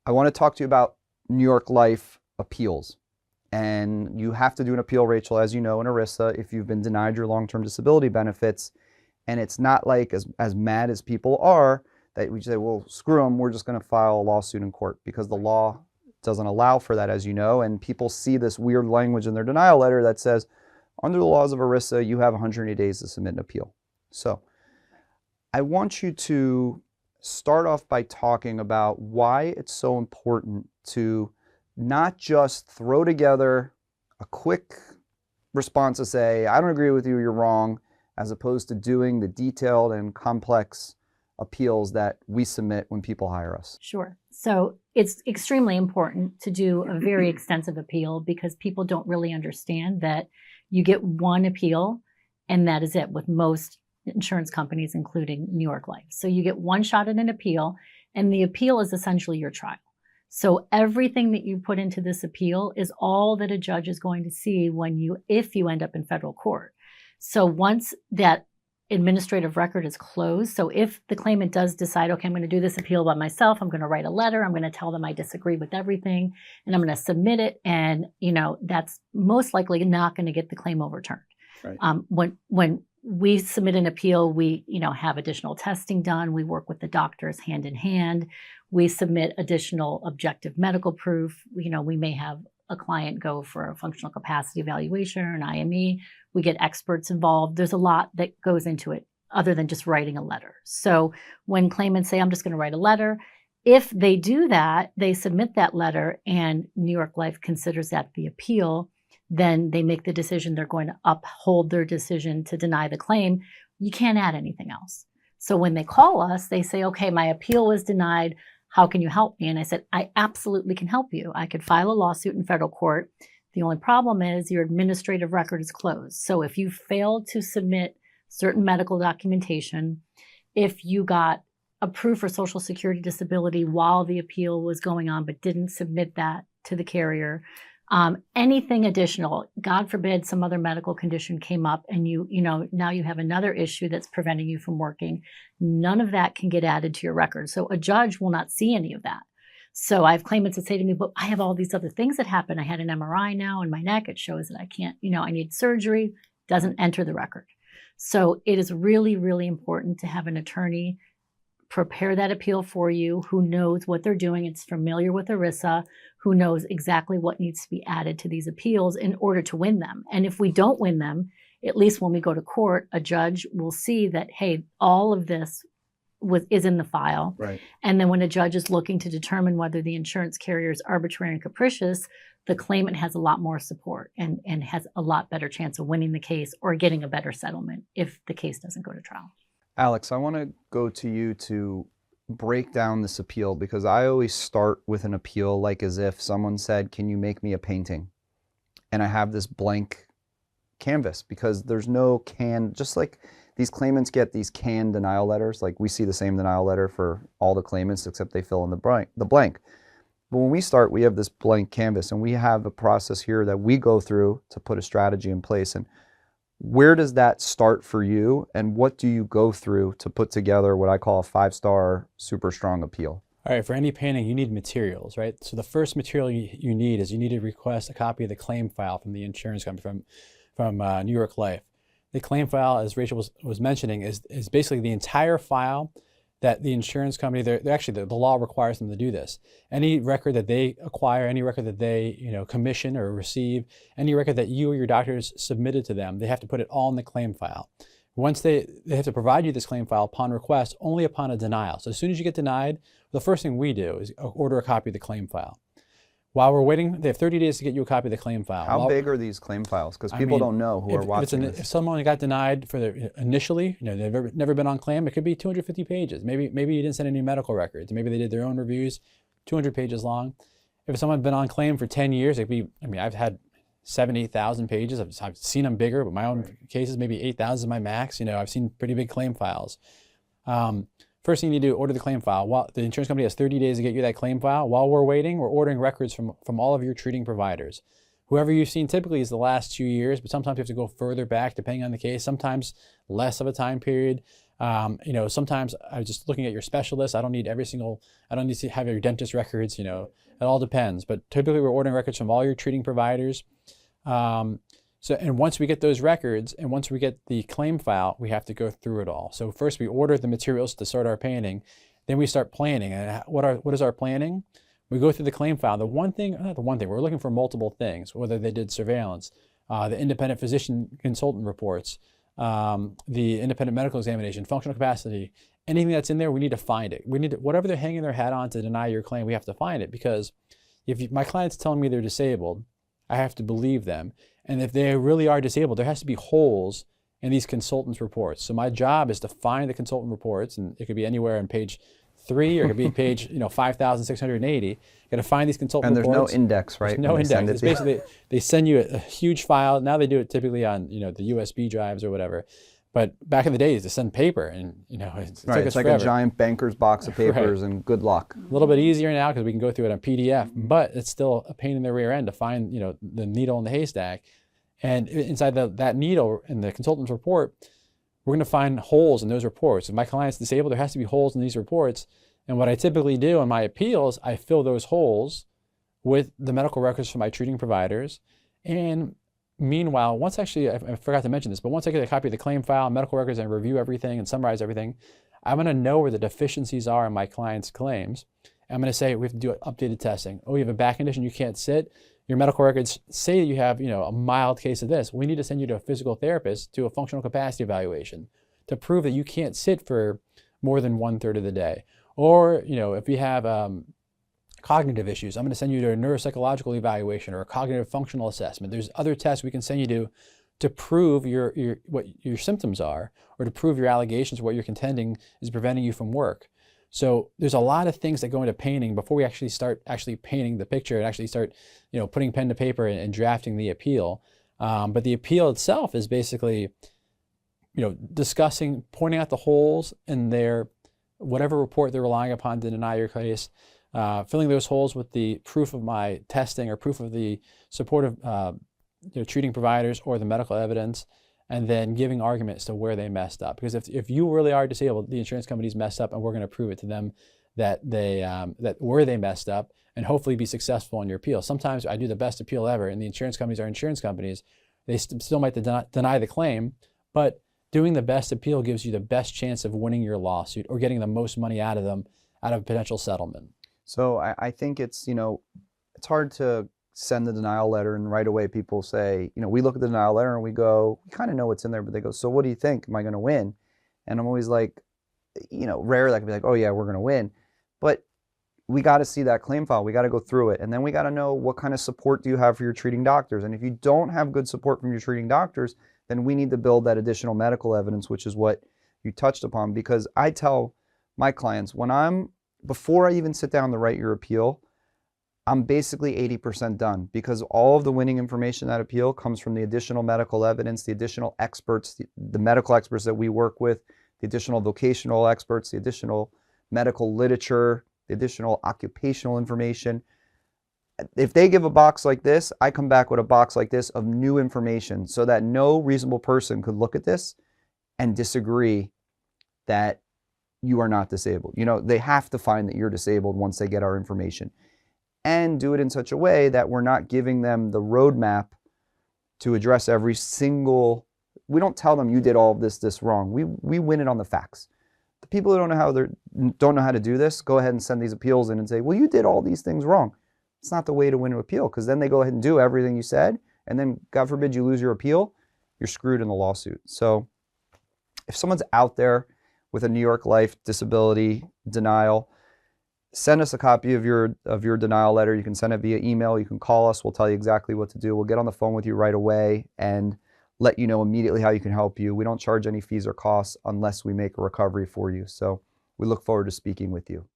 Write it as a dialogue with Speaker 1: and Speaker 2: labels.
Speaker 1: I want to talk to you about New York Life appeals. And you have to do an appeal, Rachel, as you know, in ERISA, if you've been denied your long-term disability benefits. And it's not like, as mad as people are, that we say, well, screw them, we're just going to file a lawsuit in court, because the law doesn't allow for that, as you know. And people see this weird language in their denial letter that says, under the laws of ERISA, you have 180 days to submit an appeal. So I want you to start off by talking about why it's so important to not just throw together a quick response to say, I don't agree with you, you're wrong, as opposed to doing the detailed and complex appeals that we submit when people hire us.
Speaker 2: Sure. So it's extremely important to do a very extensive appeal, because people don't really understand that you get one appeal and that is it with most insurance companies, including New York Life. So you get one shot at an appeal, and the appeal is essentially your trial. So everything that you put into this appeal is all that a judge is going to see if you end up in federal court. So once that administrative record is closed, so if the claimant does decide, okay, I'm going to do this appeal by myself, I'm going to write a letter, I'm going to tell them I disagree with everything, and I'm going to submit it, and that's most likely not going to get the claim overturned.
Speaker 1: Right.
Speaker 2: When we submit an appeal, we have additional testing done. We work with the doctors hand in hand. We submit additional objective medical proof. We may have a client go for a functional capacity evaluation or an IME. We get experts involved. There's a lot that goes into it other than just writing a letter. So when claimants say, I'm just going to write a letter, if they do that, they submit that letter and New York Life considers that the appeal, then they make the decision they're going to uphold their decision to deny the claim. You can't add anything else. So when they call us, they say, okay, my appeal was denied. How can you help me? And I said, I absolutely can help you. I could file a lawsuit in federal court. The only problem is your administrative record is closed. So if you failed to submit certain medical documentation, if you got approved for Social Security disability while the appeal was going on but didn't submit that to the carrier, anything additional, God forbid some other medical condition came up and now you have another issue that's preventing you from working, none of that can get added to your record. So a judge will not see any of that. So I have claimants that say to me, but I have all these other things that happen. I had an MRI now in my neck. It shows that I can't, I need surgery, doesn't enter the record. So it is really, really important to have an attorney prepare that appeal for you, who knows what they're doing, it's familiar with ERISA, who knows exactly what needs to be added to these appeals in order to win them. And if we don't win them, at least when we go to court, a judge will see that, hey, all of this is in the file.
Speaker 1: Right.
Speaker 2: And then when a judge is looking to determine whether the insurance carrier is arbitrary and capricious, the claimant has a lot more support and has a lot better chance of winning the case or getting a better settlement if the case doesn't go to trial.
Speaker 1: Alex, I want to go to you to break down this appeal, because I always start with an appeal like as if someone said, can you make me a painting? And I have this blank canvas, because there's no just like these claimants get these canned denial letters, like we see the same denial letter for all the claimants except they fill in the blank. But when we start, we have this blank canvas, and we have a process here that we go through to put a strategy in place. And where does that start for you, and what do you go through to put together what I call a 5-star super strong appeal?
Speaker 3: All right, for any painting, you need materials, right? So the first material you need is you need to request a copy of the claim file from the insurance company, from New York Life. The claim file, as Rachel was mentioning, is basically the entire file that the insurance company, they're actually, the law requires them to do this. Any record that they acquire, any record that they commission or receive, any record that you or your doctors submitted to them, they have to put it all in the claim file. Once they have to provide you this claim file upon request, only upon a denial. So as soon as you get denied, the first thing we do is order a copy of the claim file. While we're waiting, they have 30 days to get you a copy of the claim file.
Speaker 1: How big are these claim files? Because people don't know who are watching this.
Speaker 3: If someone got denied initially, they've never been on claim, it could be 250 pages. Maybe you didn't send any medical records. Maybe they did their own reviews, 200 pages long. If someone's been on claim for 10 years, it could be, I've had 7,000, 8,000 pages. I've seen them bigger, but my own cases, maybe 8,000 is my max. I've seen pretty big claim files. First thing you need to do, order the claim file. The insurance company has 30 days to get you that claim file. While we're waiting, we're ordering records from all of your treating providers. Whoever you've seen typically is the last 2 years, but sometimes you have to go further back depending on the case, sometimes less of a time period. Sometimes I'm just looking at your specialist. I don't need to have your dentist records, it all depends. But typically we're ordering records from all your treating providers. And once we get those records and once we get the claim file, we have to go through it all. So first we order the materials to start our painting, then we start planning. And what is our planning? We go through the claim file. We're looking for multiple things, whether they did surveillance, the independent physician consultant reports, the independent medical examination, functional capacity, anything that's in there, we need to find it. Whatever they're hanging their hat on to deny your claim, we have to find it, because if my client's telling me they're disabled, I have to believe them. And if they really are disabled, there has to be holes in these consultants' reports. So my job is to find the consultant reports, and it could be anywhere on page 3 or it could be page 5,680. Got to find these consultant reports.
Speaker 1: And there's no index, right?
Speaker 3: There's no index. It's basically they send you a huge file. Now they do it typically on the USB drives or whatever. But back in the days, they send paper, and it's
Speaker 1: right. It's like
Speaker 3: forever.
Speaker 1: A giant banker's box of papers, right. And good luck.
Speaker 3: A little bit easier now because we can go through it on PDF, but it's still a pain in the rear end to find the needle in the haystack. And inside that needle in the consultant's report, we're going to find holes in those reports. If my client's disabled, there has to be holes in these reports. And what I typically do in my appeals, I fill those holes with the medical records from my treating providers. And meanwhile, I forgot to mention this, but once I get a copy of the claim file, medical records, and review everything and summarize everything, I'm going to know where the deficiencies are in my client's claims. I'm going to say we have to do updated testing. Oh, you have a back condition, you can't sit. Your medical records say that you have a mild case of this. We need to send you to a physical therapist to a functional capacity evaluation to prove that you can't sit for more than 1/3 of the day. Or if you have cognitive issues, I'm going to send you to a neuropsychological evaluation or a cognitive functional assessment. There's other tests we can send you to prove what your symptoms are, or to prove your allegations, what you're contending is preventing you from work. So there's a lot of things that go into painting before we actually start painting the picture and actually start putting pen to paper and drafting the appeal. But the appeal itself is basically discussing, pointing out the holes in their whatever report they're relying upon to deny your case, filling those holes with the proof of my testing or proof of the support of treating providers or the medical evidence, and then giving arguments to where they messed up. Because if you really are disabled, the insurance company's messed up, and we're going to prove it to them that where they messed up, and hopefully be successful in your appeal. Sometimes I do the best appeal ever, and the insurance companies are insurance companies. They still might deny the claim, but doing the best appeal gives you the best chance of winning your lawsuit or getting the most money out of them, out of potential settlement.
Speaker 1: So I think it's hard to send the denial letter and right away people say, we look at the denial letter and we go, we kind of know what's in there, but they go, so what do you think? Am I going to win? And I'm always like, rarely I can be like, oh yeah, we're going to win. But we got to see that claim file. We got to go through it. And then we got to know what kind of support do you have for your treating doctors. And if you don't have good support from your treating doctors, then we need to build that additional medical evidence, which is what you touched upon. Because I tell my clients, before I even sit down to write your appeal, I'm basically 80% done, because all of the winning information in that appeal comes from the additional medical evidence, the additional experts, the medical experts that we work with, the additional vocational experts, the additional medical literature, the additional occupational information. If they give a box like this, I come back with a box like this of new information so that no reasonable person could look at this and disagree that you are not disabled. They have to find that you're disabled once they get our information, and do it in such a way that we're not giving them the roadmap to address every single. We don't tell them you did all of this wrong. We win it on the facts. The people who don't know how to do this go ahead and send these appeals in and say, well, you did all these things wrong. It's not the way to win an appeal, because then they go ahead and do everything you said, and then God forbid you lose your appeal, you're screwed in the lawsuit. So if someone's out there with a New York Life disability denial, send us a copy of your denial letter. You can send it via email. You can call us. We'll tell you exactly what to do. We'll get on the phone with you right away and let you know immediately how you can help you. We don't charge any fees or costs unless we make a recovery for you. So we look forward to speaking with you.